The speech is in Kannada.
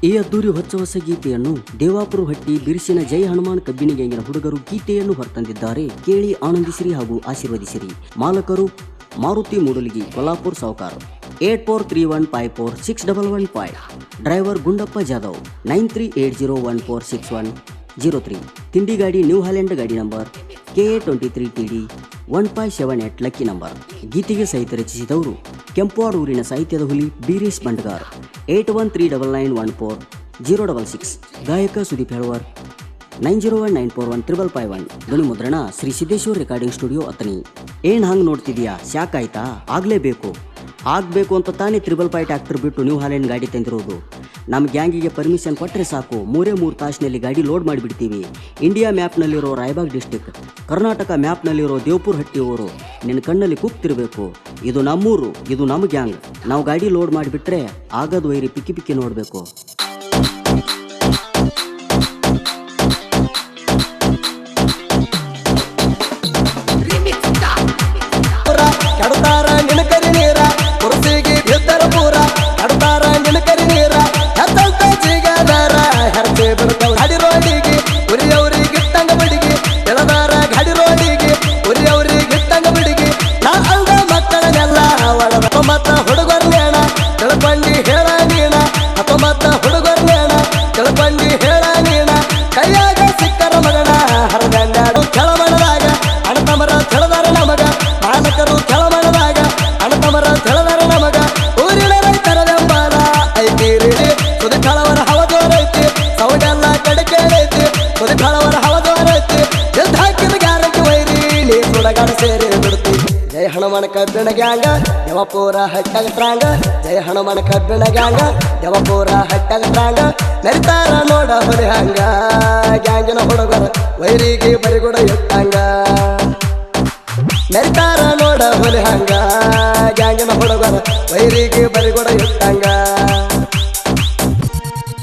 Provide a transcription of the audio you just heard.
ಈ ಅದ್ದೂರಿ ಹೊಸ ಗೀತೆಯನ್ನು ದೇವಾಪುರ ಹಟ್ಟಿ ಬಿರುಸಿನ ಜೈ ಹನುಮಾನ್ ಕಬ್ಬಿಣಿ ಗ್ಯಾಂಗಿನ ಹುಡುಗರು ಗೀತೆಯನ್ನು ಹೊರತಂದಿದ್ದಾರೆ. ಕೇಳಿ ಆನಂದಿಸಿರಿ ಹಾಗೂ ಆಶೀರ್ವದಿಸಿರಿ. ಮಾಲಕರು ಮಾರುತಿ ಮೂಡಲಗಿ, ಕೊಲ್ಲಾಪುರ ಸಾವುಕಾರ್. 8431546115. ಡ್ರೈವರ್ ಗುಂಡಪ್ಪ ಜಾಧವ್. 9380146103. ತಿಂಡಿ ಗಾಡಿ ನ್ಯೂ ಹಾಲೆಂಡ್ ಗಾಡಿ ನಂಬರ್ KA23TD 1578 ಲಕ್ಕಿ ನಂಬರ್. ಗೀತೆಗೆ ಸಾಹಿತ್ಯ ರಚಿಸಿದವರು ಕೆಂಪವಾಡ ಊರಿನ ಸಾಹಿತ್ಯದ ಹುಲಿ ಬೀರೇಶ್ ಬಂಡ್ಗಾರ್. 8139914066. ಗಾಯಕ ಸುದೀಪ್ ಹೆಳವರ್. 9019415551. ಧ್ವನಿ ಮುದ್ರಣ ಶ್ರೀ ಸಿದ್ದೇಶ್ವರ್ ರೆಕಾರ್ಡಿಂಗ್ ಸ್ಟುಡಿಯೋ ಅತನಿ. ಏನ್ ಹಂಗ್ ನೋಡ್ತಿದ್ಯಾ? ಶಾಕ್ ಆಯ್ತಾ? ಆಗ್ಬೇಕು ಅಂತ ತಾನೇ 555 ಟ್ರ್ಯಾಕ್ಟರ್ ಬಿಟ್ಟು ನ್ಯೂ ಹಾಲೆಂಡ್ ಗಾಡಿ ತಂದಿರೋದು. ನಮ್ಮ ಗ್ಯಾಂಗಿಗೆ ಪರ್ಮಿಷನ್ ಕೊಟ್ಟರೆ ಸಾಕು, 3 ತಾಸಿನಲ್ಲಿ ಗಾಡಿ ಲೋಡ್ ಮಾಡಿಬಿಡ್ತೀವಿ. ಇಂಡಿಯಾ ಮ್ಯಾಪ್ನಲ್ಲಿರೋ ರಾಯಬಾಗ್ ಡಿಸ್ಟಿಕ್, ಕರ್ನಾಟಕ ಮ್ಯಾಪ್ನಲ್ಲಿರೋ ದೇವಪುರ ಹಟ್ಟಿ ಊರು ನಿನ್ನ ಕಣ್ಣಲ್ಲಿ ಕುಗ್ತಿರ್ಬೇಕು. ಇದು ನಮ್ಮೂರು, ಇದು ನಮ್ಮ ಗ್ಯಾಂಗ್. ನಾವು ಗಾಡಿ ಲೋಡ್ ಮಾಡಿಬಿಟ್ರೆ ಆಗದ ವೈರಿ ಪಿಕ್ಕಿ ನೋಡಬೇಕು. ಕಡತಾರ ನಿನಕರಿ ನೀರ ಕುರ್ಸಿಗೆ ಬಿದ್ದರ ಪೂರ, ಕಡತಾರ ನಿನಕರಿ ನೀರ ಹೆತ್ತಂತ ಜಿಗದಾರ ಹೆರ್ಚೆ ಬಿಡ್ತಾವ ಗಾಡಿ ರೋಡಿಗೆ ಉರಿಯವ್ರಿಗೆ ಗಿಟ್ಟಂಗ ಬಿಡಿಗೆ ಎಳದಾರ ಗಾಡಿ ರೋಡಿಗೆ ಉರಿಯವ್ರಿಗೆ ಗಿಟ್ಟಂಗ ಬಿಡಿಗೆ. ನಾ ಅಲ್ದ ಮಕ್ಕಳನ್ನೆಲ್ಲ ಒಳದ ಮತ್ತ ಹುಡುಗರ್ನೇಣ ತಿಳ್ಕೊಂಡಿ ಹೇಳ ನೀಣ, ಮತ್ತ ಹುಡುಗರ್ನೇಣ ತಿಳ್ಕೊಂಡಿ ಹೇಳ ನೀಣ. ಕೈಯಾಗ ಸಿಕ್ಕರ ಮಗನ ಹರಗಂಡಾಡು ಕೆಳಮಣದಾಗ ಅಣತಮರ ತೆಳದಾರ ನಮಗ, ಮಾಲಕರು ಕೆಳಮಣದಾಗ ಅಣತಮರ ತೆಳದಾರ ನಮಗ. ಊರಿನ ರೈತರ ಬೆಂಬಲ ಐತಿರಿ, ಸುದಿ ಕಳವರ ಹವ ಜೋರೈತಿ, ಸೌಡೆಲ್ಲ ಕಡೆ ಕೇಳೈತಿ. ಸುದಿ ಕಳವರ ಹವ ಜೋರೈತಿ, ಎದ್ದು ಹಾಕಿದ ಗ್ಯಾರಂಟಿ ವೈರಿ ನೀ ಸುಡಗಾಡ ಸೇರಿ ಬಿಡ್ತಿ. ಜಯ ಹನುಮಾನ ಕಬ್ಬಿಣ ಗ್ಯಾಂಗ ದೇವಪುರ ಹಟ್ಟಾಗ ಟ್ರಾಂಗ, ಜಯ ಹನುಮಾನ ಕಬ್ಬಿಣ ಗ್ಯಾಂಗ ದೇವಪುರ ಹಟ್ಟಾಗ ಟ್ರಾಂಗ. ಮೆರಿತಾರ ನೋಡ ಹೊಲಿ ಹಂಗ ಗ್ಯಾಂಗಿನ ಹುಡುಗರ ವೈರಿಗೆ ಬರಿಗುಡ ಇಟ್ಟಂಗ. ಮೆರಿತಾರ ನೋಡ ಹೊಲಿ ಹಂಗ ಗ್ಯಾಂಗಿನ ಹುಡುಗರ ವೈರಿಗೆ ಬರಿಗುಡ ಇಟ್ಟಂಗ.